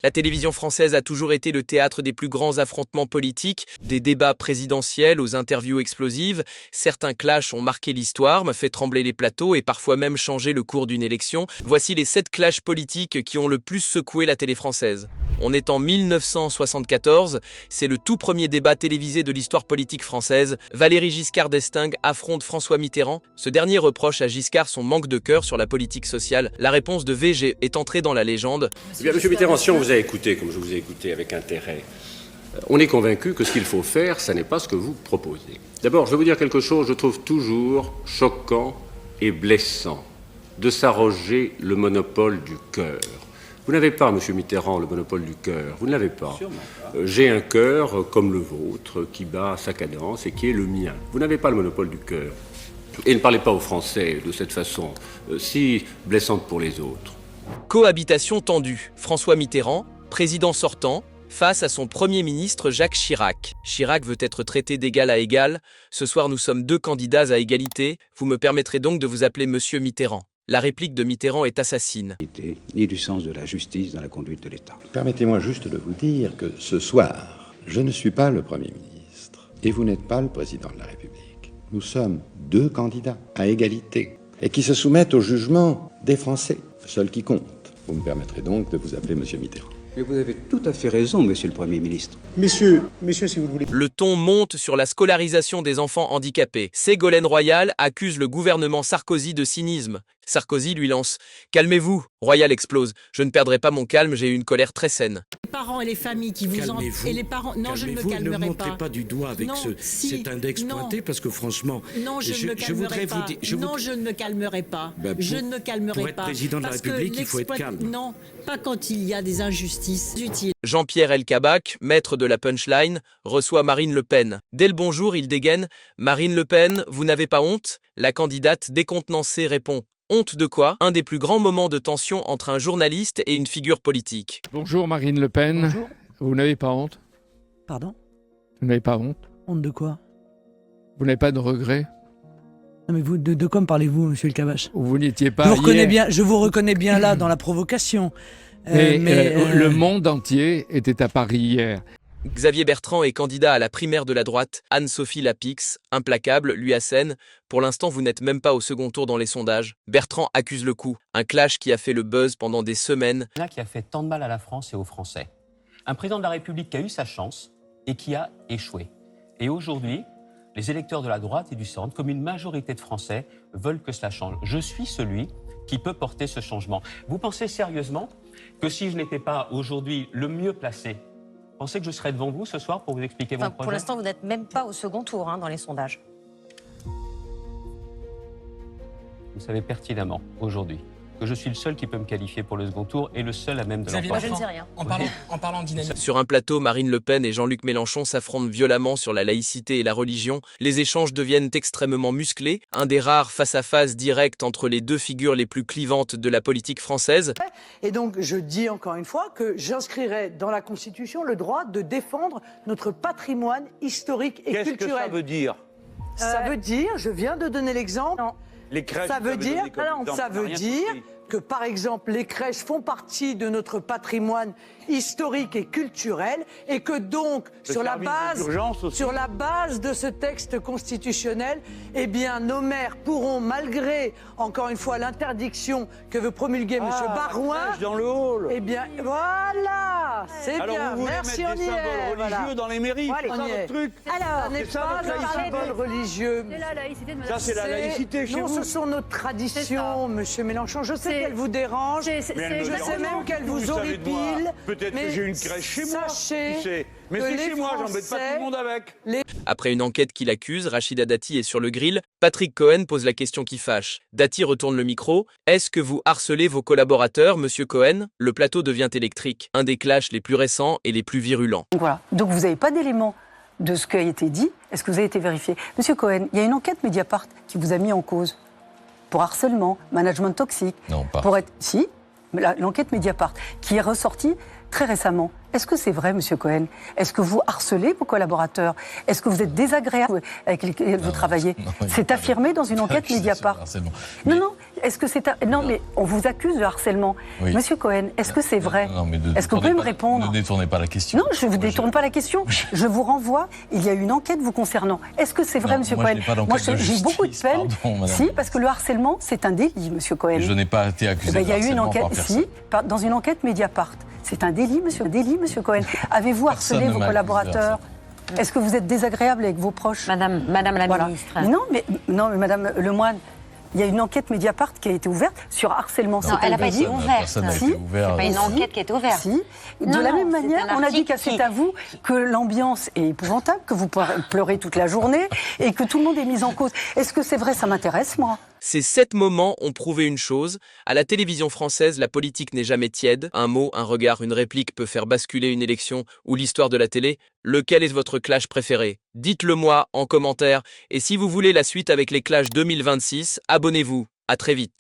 La télévision française a toujours été le théâtre des plus grands affrontements politiques, des débats présidentiels aux interviews explosives. Certains clashs ont marqué l'histoire, fait trembler les plateaux et parfois même changé le cours d'une élection. Voici les 7 clashs politiques qui ont le plus secoué la télé française. On est en 1974, c'est le tout premier débat télévisé de l'histoire politique française. Valéry Giscard d'Estaing affronte François Mitterrand. Ce dernier reproche à Giscard son manque de cœur sur la politique sociale. La réponse de VG est entrée dans la légende. Eh bien, Monsieur Mitterrand, si on vous a écouté, comme je vous ai écouté avec intérêt, on est convaincu que ce qu'il faut faire, ça n'est pas ce que vous proposez. D'abord, je vais vous dire quelque chose, je trouve toujours choquant et blessant de s'arroger le monopole du cœur. Vous n'avez pas, Monsieur Mitterrand, le monopole du cœur. Vous ne l'avez pas. J'ai un cœur comme le vôtre, qui bat sa cadence et qui est le mien. Vous n'avez pas le monopole du cœur. Et ne parlez pas aux Français de cette façon si blessante pour les autres. Cohabitation tendue. François Mitterrand, président sortant, face à son Premier ministre Jacques Chirac. Chirac veut être traité d'égal à égal. Ce soir, nous sommes 2 candidats à égalité. Vous me permettrez donc de vous appeler Monsieur Mitterrand. La réplique de Mitterrand est assassine. Ni du sens de la justice dans la conduite de l'État. Permettez-moi juste de vous dire que ce soir, je ne suis pas le Premier ministre et vous n'êtes pas le Président de la République. Nous sommes 2 candidats à égalité et qui se soumettent au jugement des Français, seul qui compte. Vous me permettrez donc de vous appeler Monsieur Mitterrand. Mais vous avez tout à fait raison, Monsieur le Premier ministre. Messieurs, si vous le voulez. Le ton monte sur la scolarisation des enfants handicapés. Ségolène Royal accuse le gouvernement Sarkozy de cynisme. Sarkozy lui lance « Calmez-vous ». Royal explose « Je ne perdrai pas mon calme, j'ai eu une colère très saine ». Les parents et les familles qui vous en... Et les parents... Non, je ne me calmerai pas. Ne montrez pas du doigt avec cet index pointé, parce que franchement... Non, je ne me calmerai pas. Non, je ne me calmerai pas. Je ne me calmerai pas. Pour être président de la République, il faut être calme. Non, pas quand il y a des injustices utiles. Jean-Pierre Elkabbach, maître de la punchline, reçoit Marine Le Pen. Dès le bonjour, il dégaine « Marine Le Pen, vous n'avez pas honte ?» La candidate décontenancée répond « Honte de quoi ?» Un des plus grands moments de tension entre un journaliste et une figure politique. Bonjour Marine Le Pen. Bonjour. Vous n'avez pas honte? Pardon? Vous n'avez pas honte? Honte de quoi? Vous n'avez pas de regrets? Non mais vous, de quoi me parlez-vous, Monsieur Elkabbach? Vous n'étiez pas Je vous reconnais bien là dans la provocation. Le monde entier était à Paris hier. Xavier Bertrand est candidat à la primaire de la droite. Anne-Sophie Lapix, implacable, lui assène. Pour l'instant, vous n'êtes même pas au second tour dans les sondages. Bertrand accuse le coup. Un clash qui a fait le buzz pendant des semaines. Qui a fait tant de mal à la France et aux Français. Un président de la République qui a eu sa chance et qui a échoué. Et aujourd'hui, les électeurs de la droite et du centre, comme une majorité de Français, veulent que cela change. Je suis celui qui peut porter ce changement. Vous pensez sérieusement que si je n'étais pas aujourd'hui le mieux placé, pensez que je serais devant vous ce soir pour vous expliquer mon projet? Pour l'instant, vous n'êtes même pas au second tour dans les sondages. Vous savez pertinemment, aujourd'hui, que je suis le seul qui peut me qualifier pour le second tour et le seul à même de l'emporter. Je ne sais rien. En parlant de dynamique. Sur un plateau, Marine Le Pen et Jean-Luc Mélenchon s'affrontent violemment sur la laïcité et la religion. Les échanges deviennent extrêmement musclés. Un des rares face-à-face directs entre les 2 figures les plus clivantes de la politique française. Et donc, je dis encore une fois que j'inscrirai dans la Constitution le droit de défendre notre patrimoine historique et culturel. Qu'est-ce que ça veut dire? Ça veut dire, je viens de donner l'exemple. Les crèches, ça veut dire que, par exemple, les crèches font partie de notre patrimoine historique et culturel et que donc, sur la base de ce texte constitutionnel, eh bien, nos maires pourront, malgré, encore une fois, l'interdiction que veut promulguer M. Barouin, dans le hall. Eh bien, voilà, c'est bien. Alors, vous voulez merci, mettre on des y est. symboles religieux dans les mairies, c'est ça votre truc? Alors, n'est pas un symbole religieux. Ça, c'est la laïcité chez vous. Non, ce sont nos traditions, Monsieur Mélenchon. Je sais qu'elles vous dérangent. Je sais même qu'elles vous horripilent. Peut-être que j'ai une crèche chez moi. Sachez mais c'est chez moi, j'embête pas tout le monde avec. Après une enquête qui l'accuse, Rachida Dati est sur le grill. Patrick Cohen pose la question qui fâche. Dati retourne le micro. Est-ce que vous harcelez vos collaborateurs, Monsieur Cohen? Le plateau devient électrique. Un des clashs les plus récents et les plus virulents. Voilà. Donc vous n'avez pas d'éléments de ce qui a été dit. Est-ce que vous avez été vérifié? Monsieur Cohen, il y a une enquête Mediapart qui vous a mis en cause pour harcèlement, management toxique. Non, pas. Si, l'enquête Mediapart qui est ressortie très récemment. Est-ce que c'est vrai, Monsieur Cohen? Est-ce que vous harcelez vos collaborateurs? Est-ce que vous êtes désagréable avec lesquels vous travaillez? C'est affirmé dans une enquête Mediapart. Non, est-ce que c'est non, mais on vous accuse de harcèlement. Oui. Monsieur Cohen, est-ce que c'est vrai? Non, mais est-ce que vous pouvez me répondre? Ne détournez pas la question. Non, je ne vous détourne pas la question. Je vous renvoie. Il y a une enquête vous concernant. Est-ce que c'est vrai, Monsieur Cohen? Moi, j'ai beaucoup de peine. Pardon, si, parce que le harcèlement, c'est un délit, Monsieur Cohen. Je n'ai pas été accusé Il y a eu une enquête, dans une enquête Mediapart. C'est un délit, Monsieur Cohen. Avez-vous harcelé vos collaborateurs? Est-ce que vous êtes désagréable avec vos proches? Madame la ministre. Non, mais Madame Lemoine, il y a une enquête Mediapart qui a été ouverte sur harcèlement. Non, elle n'a pas été ouverte. Personne n'a été ouverte. C'est pas une enquête qui est ouverte. Si. De la même manière, on a dit qu'à c'est à vous que l'ambiance est épouvantable, que vous pleurez toute la journée et que tout le monde est mis en cause. Est-ce que c'est vrai? Ça m'intéresse, moi. Ces 7 moments ont prouvé une chose, à la télévision française, la politique n'est jamais tiède. Un mot, un regard, une réplique peut faire basculer une élection ou l'histoire de la télé. Lequel est votre clash préféré? Dites-le moi en commentaire. Et si vous voulez la suite avec les clashs 2026, abonnez-vous. À très vite.